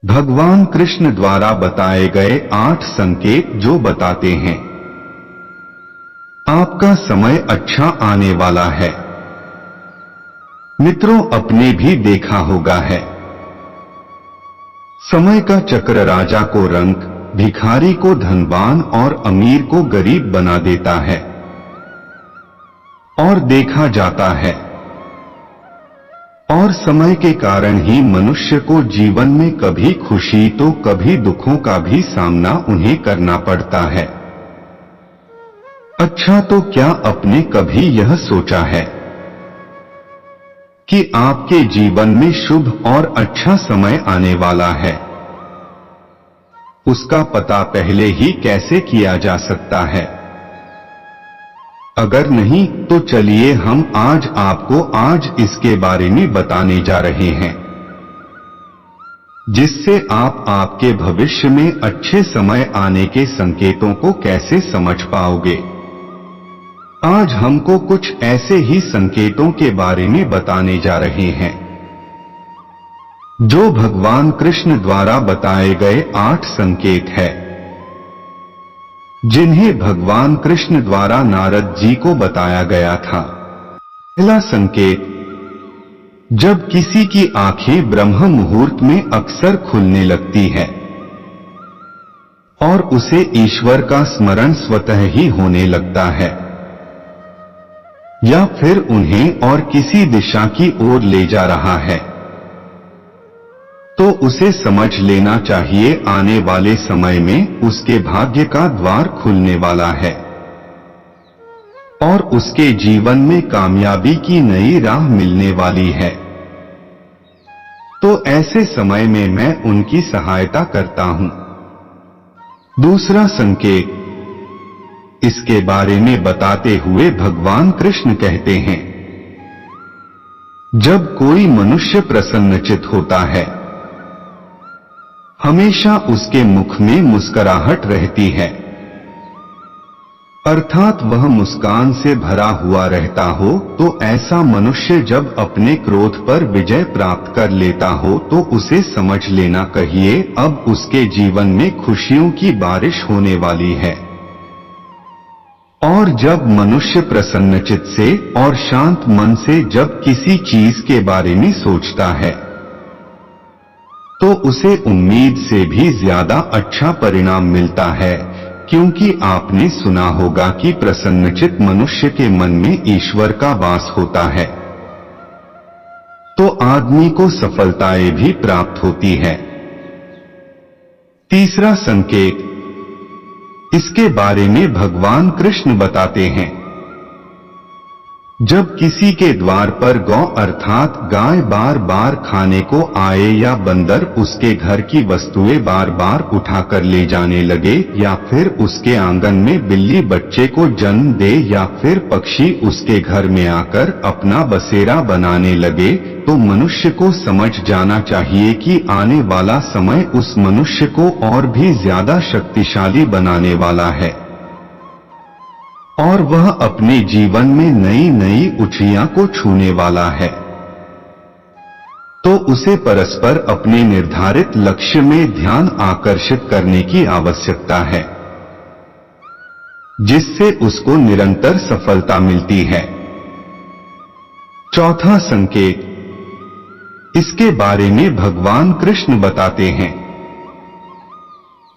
भगवान कृष्ण द्वारा बताए गए 8 संकेत जो बताते हैं आपका समय अच्छा आने वाला है। मित्रों, अपने भी देखा होगा है, समय का चक्र राजा को रंक, भिखारी को धनवान और अमीर को गरीब बना देता है। और देखा जाता है और समय के कारण ही मनुष्य को जीवन में कभी खुशी तो कभी दुखों का भी सामना उन्हें करना पड़ता है। अच्छा, तो क्या आपने कभी यह सोचा है कि आपके जीवन में शुभ और अच्छा समय आने वाला है? उसका पता पहले ही कैसे किया जा सकता है? अगर नहीं तो चलिए हम आज आपको इसके बारे में बताने जा रहे हैं, जिससे आप आपके भविष्य में अच्छे समय आने के संकेतों को कैसे समझ पाओगे। आज हमको कुछ ऐसे ही संकेतों के बारे में बताने जा रहे हैं जो भगवान कृष्ण द्वारा बताए गए 8 संकेत है, जिन्हें भगवान कृष्ण द्वारा नारद जी को बताया गया था। पहला संकेत, जब किसी की आंखें ब्रह्म मुहूर्त में अक्सर खुलने लगती है और उसे ईश्वर का स्मरण स्वतः ही होने लगता है, या फिर उन्हें और किसी दिशा की ओर ले जा रहा है, तो उसे समझ लेना चाहिए आने वाले समय में उसके भाग्य का द्वार खुलने वाला है और उसके जीवन में कामयाबी की नई राह मिलने वाली है। तो ऐसे समय में मैं उनकी सहायता करता हूं। दूसरा संकेत, इसके बारे में बताते हुए भगवान कृष्ण कहते हैं, जब कोई मनुष्य प्रसन्नचित होता है, हमेशा उसके मुख में मुस्कुराहट रहती है, अर्थात वह मुस्कान से भरा हुआ रहता हो, तो ऐसा मनुष्य जब अपने क्रोध पर विजय प्राप्त कर लेता हो तो उसे समझ लेना चाहिए अब उसके जीवन में खुशियों की बारिश होने वाली है। और जब मनुष्य प्रसन्नचित से और शांत मन से जब किसी चीज के बारे में सोचता है, तो उसे उम्मीद से भी ज्यादा अच्छा परिणाम मिलता है, क्योंकि आपने सुना होगा कि प्रसन्नचित मनुष्य के मन में ईश्वर का वास होता है, तो आदमी को सफलताएं भी प्राप्त होती है। तीसरा संकेत, इसके बारे में भगवान कृष्ण बताते हैं, जब किसी के द्वार पर गौ अर्थात गाय बार बार खाने को आए, या बंदर उसके घर की वस्तुएं बार बार उठाकर ले जाने लगे, या फिर उसके आंगन में बिल्ली बच्चे को जन्म दे, या फिर पक्षी उसके घर में आकर अपना बसेरा बनाने लगे, तो मनुष्य को समझ जाना चाहिए कि आने वाला समय उस मनुष्य को और भी ज्यादा शक्तिशाली बनाने वाला है और वह अपने जीवन में नई नई ऊंचाइयों को छूने वाला है। तो उसे परस्पर अपने निर्धारित लक्ष्य में ध्यान आकर्षित करने की आवश्यकता है, जिससे उसको निरंतर सफलता मिलती है। चौथा संकेत, इसके बारे में भगवान कृष्ण बताते हैं,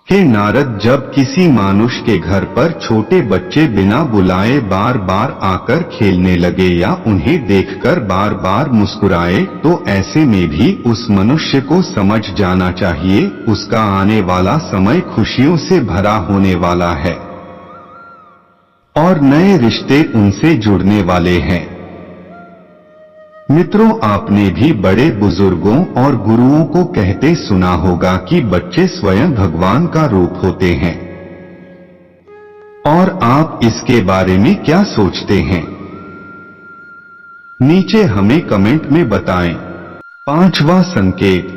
हे नारद, जब किसी मानुष के घर पर छोटे बच्चे बिना बुलाए बार बार आकर खेलने लगे या उन्हें देखकर बार बार मुस्कुराए, तो ऐसे में भी उस मनुष्य को समझ जाना चाहिए उसका आने वाला समय खुशियों से भरा होने वाला है और नए रिश्ते उनसे जुड़ने वाले हैं। मित्रों, आपने भी बड़े बुजुर्गों और गुरुओं को कहते सुना होगा कि बच्चे स्वयं भगवान का रूप होते हैं। और आप इसके बारे में क्या सोचते हैं? नीचे हमें कमेंट में बताएं। पांचवा संकेत,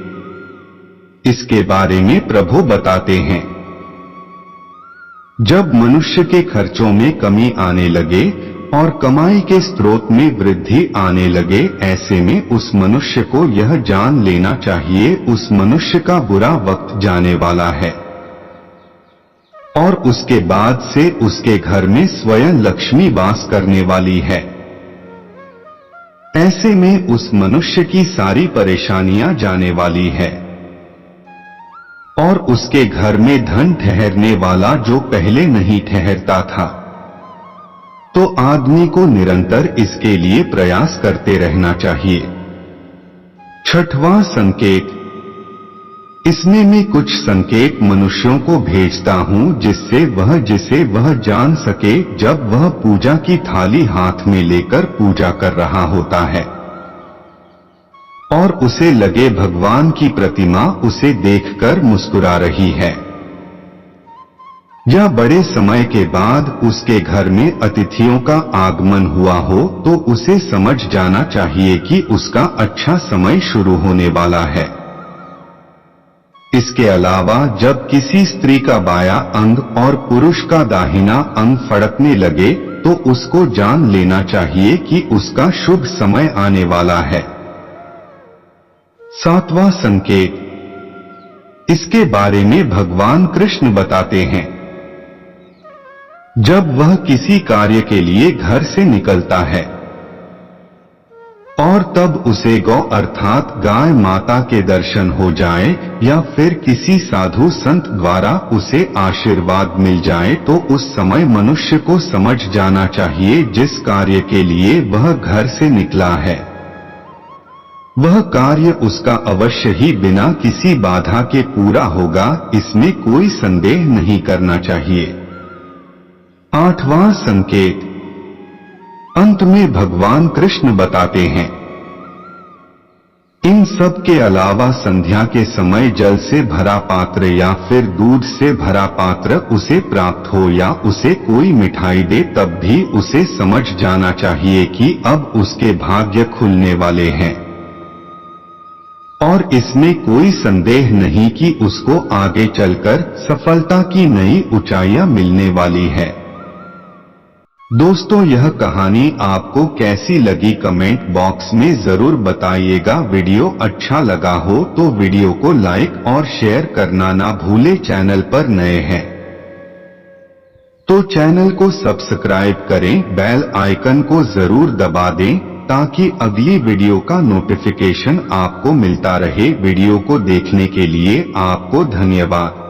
इसके बारे में प्रभु बताते हैं, जब मनुष्य के खर्चों में कमी आने लगे और कमाई के स्रोत में वृद्धि आने लगे, ऐसे में उस मनुष्य को यह जान लेना चाहिए उस मनुष्य का बुरा वक्त जाने वाला है और उसके बाद से उसके घर में स्वयं लक्ष्मी वास करने वाली है। ऐसे में उस मनुष्य की सारी परेशानियां जाने वाली है और उसके घर में धन ठहरने वाला जो पहले नहीं ठहरता था। तो आदमी को निरंतर इसके लिए प्रयास करते रहना चाहिए। छठवां संकेत, इसमें मैं कुछ संकेत मनुष्यों को भेजता हूं जिसे वह जान सके जब वह पूजा की थाली हाथ में लेकर पूजा कर रहा होता है और उसे लगे भगवान की प्रतिमा उसे देखकर मुस्कुरा रही है, या बड़े समय के बाद उसके घर में अतिथियों का आगमन हुआ हो, तो उसे समझ जाना चाहिए कि उसका अच्छा समय शुरू होने वाला है। इसके अलावा जब किसी स्त्री का बायां अंग और पुरुष का दाहिना अंग फड़कने लगे तो उसको जान लेना चाहिए कि उसका शुभ समय आने वाला है। सातवां संकेत, इसके बारे में भगवान कृष्ण बताते हैं, जब वह किसी कार्य के लिए घर से निकलता है और तब उसे गौ अर्थात गाय माता के दर्शन हो जाए या फिर किसी साधु संत द्वारा उसे आशीर्वाद मिल जाए, तो उस समय मनुष्य को समझ जाना चाहिए जिस कार्य के लिए वह घर से निकला है वह कार्य उसका अवश्य ही बिना किसी बाधा के पूरा होगा, इसमें कोई संदेह नहीं करना चाहिए। आठवां संकेत, अंत में भगवान कृष्ण बताते हैं, इन सब के अलावा संध्या के समय जल से भरा पात्र या फिर दूध से भरा पात्र उसे प्राप्त हो या उसे कोई मिठाई दे, तब भी उसे समझ जाना चाहिए कि अब उसके भाग्य खुलने वाले हैं और इसमें कोई संदेह नहीं कि उसको आगे चलकर सफलता की नई ऊंचाइयां मिलने वाली है। दोस्तों, यह कहानी आपको कैसी लगी कमेंट बॉक्स में जरूर बताइएगा। वीडियो अच्छा लगा हो तो वीडियो को लाइक और शेयर करना ना भूले। चैनल पर नए हैं तो चैनल को सब्सक्राइब करें, बेल आइकन को जरूर दबा दें ताकि अगली वीडियो का नोटिफिकेशन आपको मिलता रहे। वीडियो को देखने के लिए आपको धन्यवाद।